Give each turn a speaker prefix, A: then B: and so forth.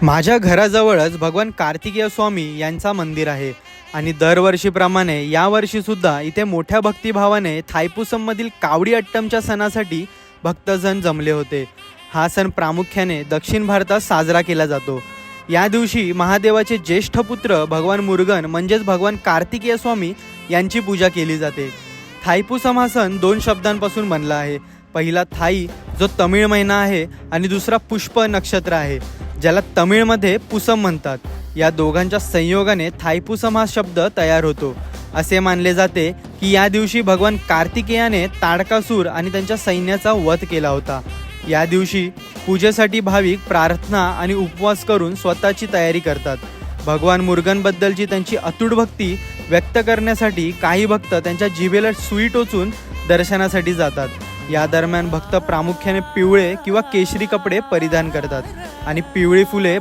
A: माझ्या घराजवळच भगवान कार्तिकेय स्वामी यांचा मंदिर आहे आणि दरवर्षीप्रमाणे यावर्षी सुद्धा इथे मोठ्या भक्तिभावाने थायपुसममधील कावडी अट्टमच्या सणासाठी भक्तजन जमले होते। हा सण प्रामुख्याने दक्षिण भारतात साजरा केला जातो। या दिवशी महादेवाचे ज्येष्ठ पुत्र भगवान मुरुगन म्हणजेच भगवान कार्तिकेय स्वामी यांची पूजा केली जाते। थायपुसम हा सण दोन शब्दांपासून बनला आहे। पहिला थाई जो तमिळ महिना आहे आणि दुसरा पुष्प नक्षत्र आहे ज्याला तमिळमध्ये पुसम म्हणतात। या दोघांच्या संयोगाने थायपुसम हा शब्द तयार होतो। असे मानले जाते की या दिवशी भगवान कार्तिकेयाने ताडकासूर आणि त्यांच्या सैन्याचा वध केला होता। या दिवशी पूजेसाठी भाविक प्रार्थना आणि उपवास करून स्वतःची तयारी करतात। भगवान मुरुगनबद्दलची त्यांची अतूट भक्ती व्यक्त करण्यासाठी काही भक्त त्यांच्या जिभेला सुई टोचून दर्शनासाठी जातात। या दरम्यान भक्त प्रामुख्याने पिवळे किंवा केशरी कपडे परिधान करतात आणि पिवळी फुले